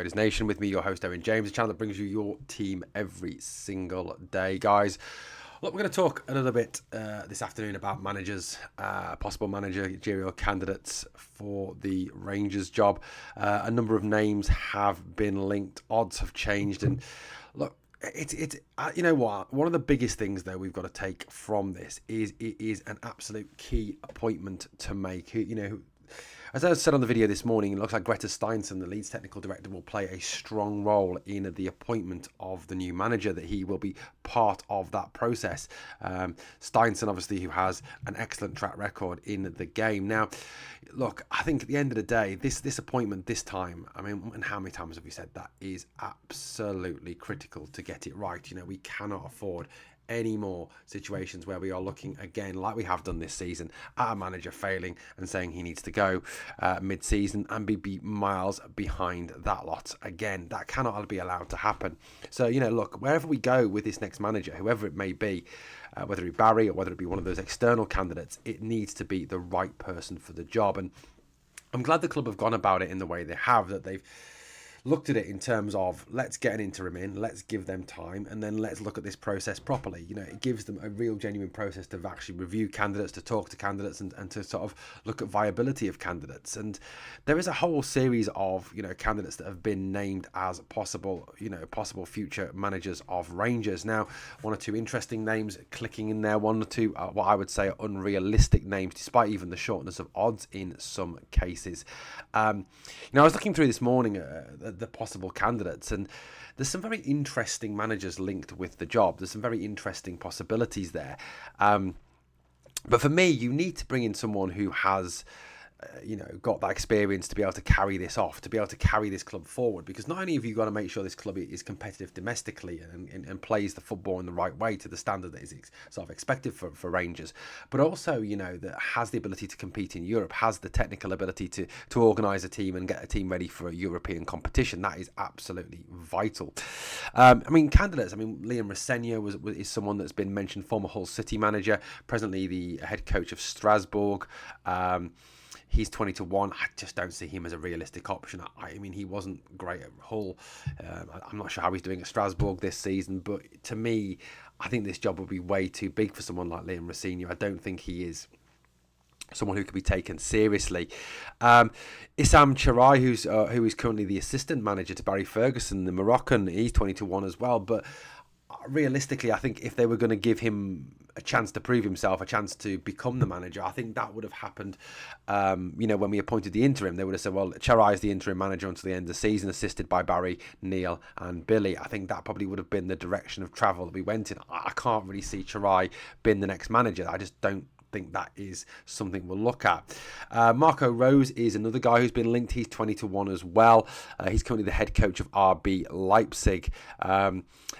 Rangers Nation. With me, your host, Owen James, a channel that brings you your team every single day, guys. Look, we're going to talk a little bit this afternoon about managers, possible managerial candidates for the Rangers job. A number of names have been linked, odds have changed, and look, it's you know what? One of the biggest things though we've got to take from this is it is an absolute key appointment to make. As I said on the video this morning, it looks like Greta Steinson, the Leeds technical director, will play a strong role in the appointment of the new manager, that he will be part of that process. Steinson, obviously, who has an excellent track record in the game. Now, look, I think at the end of the day, this appointment this time, I mean, and how many times have we said that, is absolutely critical to get it right. We cannot afford any more situations where we are looking again, like we have done this season, at a manager failing and saying he needs to go mid-season and be miles behind that lot again. That cannot be allowed to happen. So, look, wherever we go with this next manager, whoever it may be, whether it be Barry or whether it be one of those external candidates, it needs to be the right person for the job. And I'm glad the club have gone about it in the way they have, that they've looked at it in terms of, let's get an interim in, let's give them time, and then let's look at this process properly. It gives them a real genuine process to actually review candidates, to talk to candidates, and to sort of look at viability of candidates. And there is a whole series of candidates that have been named as possible future managers of Rangers. Now, one or two interesting names clicking in there, one or two what I would say are unrealistic names, despite even the shortness of odds in some cases. I was looking through this morning the possible candidates, and there's some very interesting managers linked with the job. There's some very interesting possibilities there, but for me, you need to bring in someone who has got that experience to be able to carry this off, to be able to carry this club forward, because not only have you got to make sure this club is competitive domestically and plays the football in the right way to the standard that is sort of expected for Rangers, but also that has the ability to compete in Europe, has the technical ability to organise a team and get a team ready for a European competition. That is absolutely vital. Candidates, Liam Rosenior is someone that's been mentioned, former Hull City manager, presently the head coach of Strasbourg. He's 20-1. I just don't see him as a realistic option. He wasn't great at Hull. I'm not sure how he's doing at Strasbourg this season, but to me, I think this job would be way too big for someone like Liam Rosenior. I don't think he is someone who could be taken seriously. Issam Charai, who is currently the assistant manager to Barry Ferguson, the Moroccan, he's 20-1 as well. But realistically, I think if they were going to give him a chance to prove himself, a chance to become the manager, I think that would have happened. When we appointed the interim, they would have said, well, Charai is the interim manager until the end of the season, assisted by Barry, Neil and Billy. I think that probably would have been the direction of travel that we went in. I can't really see Charai being the next manager. I just don't think that is something we'll look at. Marco Rose is another guy who's been linked. He's 20-1 as well. He's currently the head coach of RB Leipzig.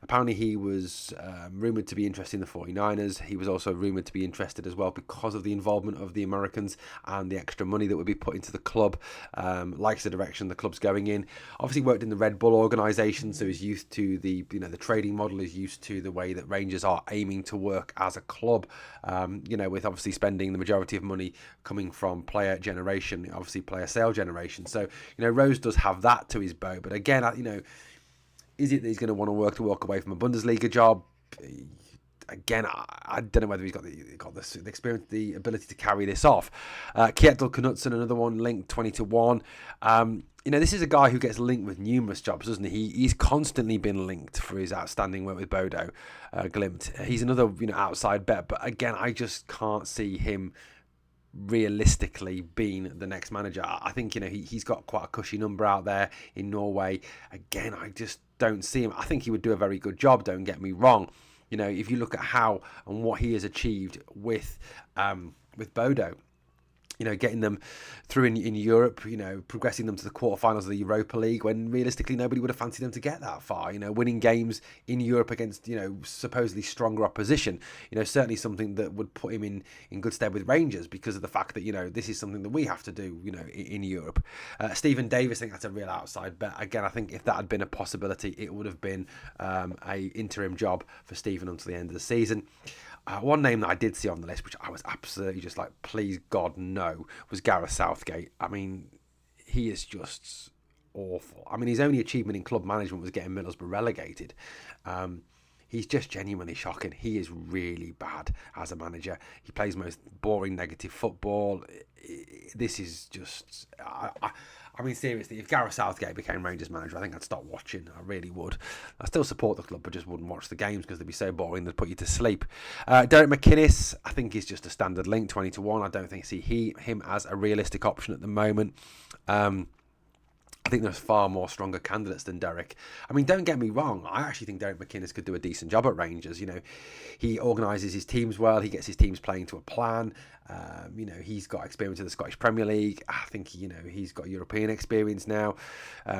Apparently he was rumoured to be interested in the 49ers. He was also rumoured to be interested as well because of the involvement of the Americans and the extra money that would be put into the club. Likes the direction the club's going in. Obviously worked in the Red Bull organisation, so he's used to the trading model, is used to the way that Rangers are aiming to work as a club, with obviously spending the majority of money coming from player generation, obviously player sale generation. So, Rose does have that to his bow. But again, is it that he's going to want to walk away from a Bundesliga job? Again, I don't know whether he's got the experience, the ability to carry this off. Kjetil Knutsen, another one linked, 20-1. This is a guy who gets linked with numerous jobs, doesn't he? He's constantly been linked for his outstanding work with Bodo Glimt. He's another outside bet, but again, I just can't see him realistically being the next manager. I think he's got quite a cushy number out there in Norway. Again, I just don't see him. I think he would do a very good job, don't get me wrong. If you look at how and what he has achieved with Bodo, getting them through in Europe, progressing them to the quarterfinals of the Europa League, when realistically nobody would have fancied them to get that far, winning games in Europe against, supposedly stronger opposition, certainly something that would put him in good stead with Rangers, because of the fact that, this is something that we have to do, in Europe. Stephen Davis, I think that's a real outside bet. Again, I think if that had been a possibility, it would have been a interim job for Stephen until the end of the season. One name that I did see on the list, which I was absolutely just like, please God, no, was Gareth Southgate. He is just awful. I mean, his only achievement in club management was getting Middlesbrough relegated. He's just genuinely shocking. He is really bad as a manager. He plays most boring, negative football. This is just... I mean, seriously, if Gareth Southgate became Rangers manager, I think I'd stop watching. I really would. I still support the club, but just wouldn't watch the games because they'd be so boring they'd put you to sleep. Derek McInnes, I think he's just a standard link, 20-1. I don't think see him as a realistic option at the moment. I think there's far more stronger candidates than Derek. I mean, don't get me wrong. I actually think Derek McInnes could do a decent job at Rangers. You know, he organises his teams well. He gets his teams playing to a plan. You know, he's got experience in the Scottish Premier League. I think, you know, he's got European experience now.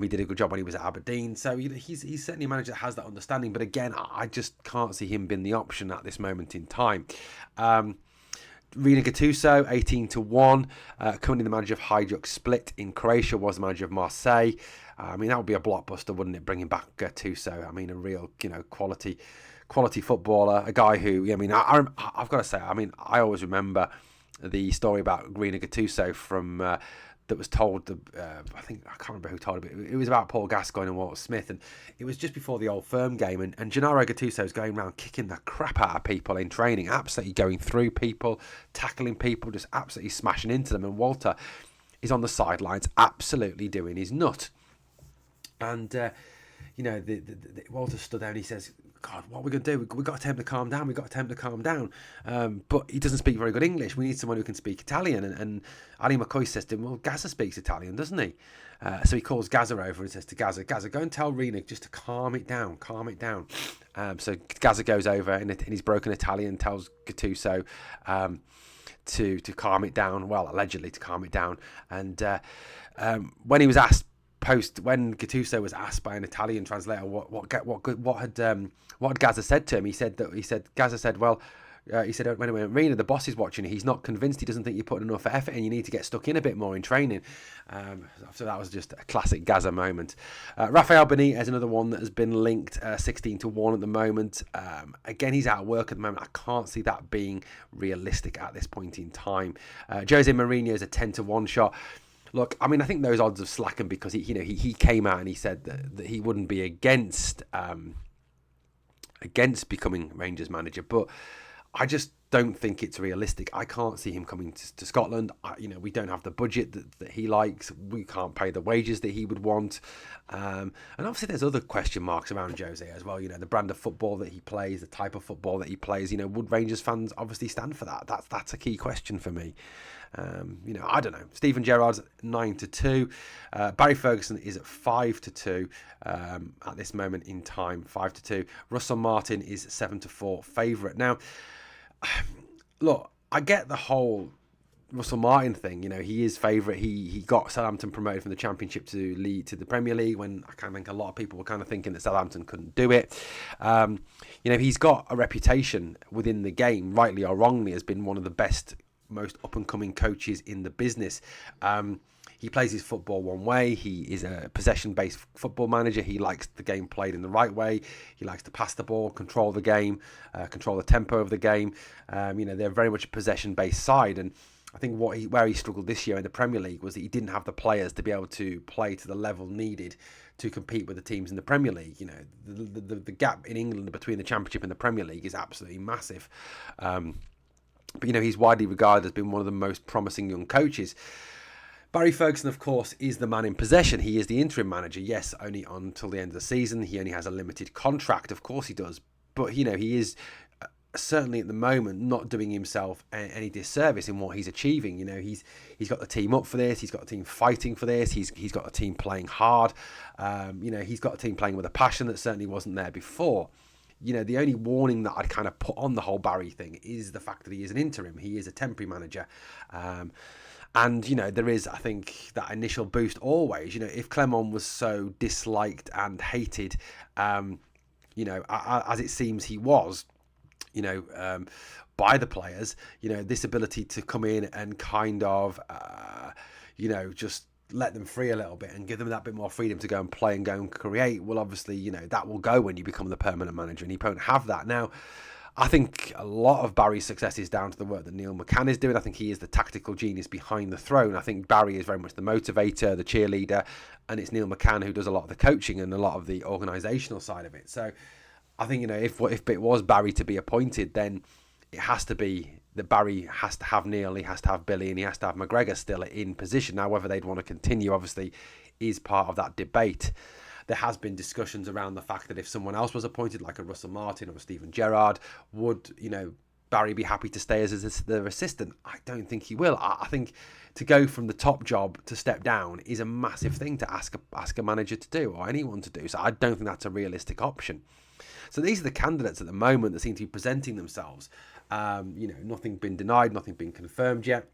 He did a good job when he was at Aberdeen. So, you know, he's certainly a manager that has that understanding. But again, I just can't see him being the option at this moment in time. Rina Gattuso, 18-1, currently the manager of Hajduk Split in Croatia, was the manager of Marseille. I mean, that would be a blockbuster, wouldn't it, bringing back Gattuso? I mean, a real, you know, quality footballer, a guy who, I mean, I've got to say, I mean, I always remember the story about Rina Gattuso from... that was told, I can't remember who told it, but it was about Paul Gascoigne and Walter Smith, and it was just before the Old Firm game, and Gennaro Gattuso was going around kicking the crap out of people in training, absolutely going through people, tackling people, just absolutely smashing into them, and Walter is on the sidelines absolutely doing his nut. And, you know, Walter stood there and he says, God, what are we going to do? We've got to tell him to calm down. But he doesn't speak very good English. We need someone who can speak Italian. And Ali McCoy says to him, well, Gazza speaks Italian, doesn't he? So he calls Gazza over and says to Gazza, go and tell Rina just to calm it down. So Gazza goes over in his broken Italian, tells Gattuso to calm it down. Well, allegedly to calm it down. And when he was asked, when Gattuso was asked by an Italian translator what had Gazza said to him, Gazza said, well, he said, when Rina, the boss is watching, he's not convinced, he doesn't think you're putting enough effort in, you need to get stuck in a bit more in training. So that was just a classic Gazza moment. Rafael Benitez, another one that has been linked, 16-1 at the moment. Again, he's out of work at the moment. I can't see that being realistic at this point in time. Jose Mourinho is a 10-1 shot. Look, I mean, I think those odds have slackened because he came out and he said that he wouldn't be against becoming Rangers manager, but I just don't think it's realistic. I can't see him coming to Scotland. We don't have the budget that he likes. We can't pay the wages that he would want. And obviously there's other question marks around Jose as well. You know, the brand of football that he plays, the type of football that he plays. You know, would Rangers fans obviously stand for that? That's a key question for me. I don't know. Stephen Gerrard's 9-2. Barry Ferguson is at 5-2 at this moment in time. 5-2. Russell Martin is 7-4 favourite. Now, look, I get the whole Russell Martin thing. You know, he is favourite. He got Southampton promoted from the Championship to the Premier League when I think a lot of people were kind of thinking that Southampton couldn't do it. He's got a reputation within the game, rightly or wrongly, as been one of the best, most up-and-coming coaches in the business. He plays his football one way. He is a possession-based football manager. He likes the game played in the right way. He likes to pass the ball, control the game, control the tempo of the game. They're very much a possession-based side. And I think where he struggled this year in the Premier League was that he didn't have the players to be able to play to the level needed to compete with the teams in the Premier League. You know, the gap in England between the Championship and the Premier League is absolutely massive. But, he's widely regarded as being one of the most promising young coaches. Barry Ferguson, of course, is the man in possession. He is the interim manager. Yes, only until the end of the season. He only has a limited contract. Of course he does. But, he is certainly at the moment not doing himself any disservice in what he's achieving. He's got the team up for this. He's got the team fighting for this. He's got a team playing hard. He's got a team playing with a passion that certainly wasn't there before. The only warning that I'd kind of put on the whole Barry thing is the fact that he is an interim. He is a temporary manager. And, there is, I think, that initial boost always. If Clement was so disliked and hated, as it seems he was, by the players, this ability to come in and kind of, just let them free a little bit and give them that bit more freedom to go and play and go and create, well, obviously, that will go when you become the permanent manager, and you won't have that. Now, I think a lot of Barry's success is down to the work that Neil McCann is doing. I think he is the tactical genius behind the throne. I think Barry is very much the motivator, the cheerleader, and it's Neil McCann who does a lot of the coaching and a lot of the organisational side of it. So I think, if it was Barry to be appointed, then it has to be that Barry has to have Neil, he has to have Billy, and he has to have McGregor still in position. Now, whether they'd want to continue, obviously, is part of that debate. There has been discussions around the fact that if someone else was appointed, like a Russell Martin or a Steven Gerrard, would, Barry be happy to stay as their assistant? I don't think he will. I think to go from the top job to step down is a massive thing to ask a manager to do, or anyone to do. So I don't think that's a realistic option. So these are the candidates at the moment that seem to be presenting themselves. Nothing been denied, nothing been confirmed yet.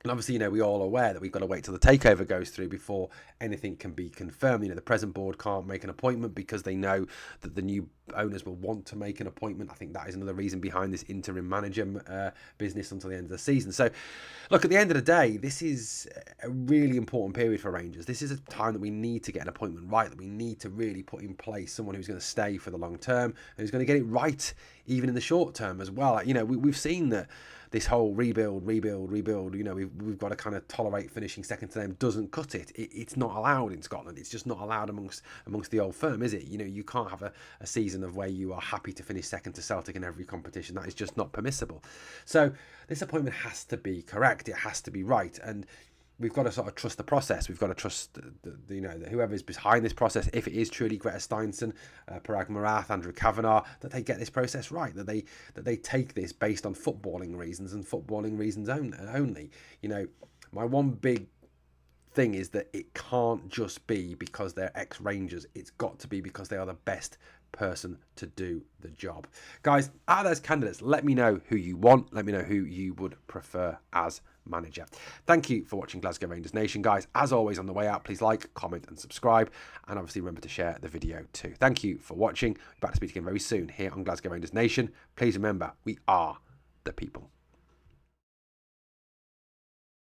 And obviously, we're all aware that we've got to wait till the takeover goes through before anything can be confirmed. The present board can't make an appointment because they know that the new owners will want to make an appointment. I think that is another reason behind this interim manager business until the end of the season. So, look, at the end of the day, this is a really important period for Rangers. This is a time that we need to get an appointment right, that we need to really put in place someone who's going to stay for the long term, and who's going to get it right even in the short term as well. We've seen that this whole rebuild, we've got to kind of tolerate finishing second to them doesn't cut it. It's not allowed in Scotland. It's just not allowed amongst the old firm, is it? You can't have a season of where you are happy to finish second to Celtic in every competition. That is just not permissible. So this appointment has to be correct. It has to be right. And we've got to sort of trust the process. We've got to trust whoever's behind this process. If it is truly Greta Steinson, Parag Marath, Andrew Kavanagh, that they get this process right. That they take this based on footballing reasons and footballing reasons only. My one big thing is that it can't just be because they're ex-Rangers. It's got to be because they are the best person to do the job. Guys, out of those candidates, let me know who you want. Let me know who you would prefer as manager. Thank you for watching Glasgow Rangers Nation, guys. As always, on the way out, please like, comment and subscribe, and obviously remember to share the video too. Thank you for watching. We're back to speak again very soon here on Glasgow Rangers Nation. Please remember, we are the people.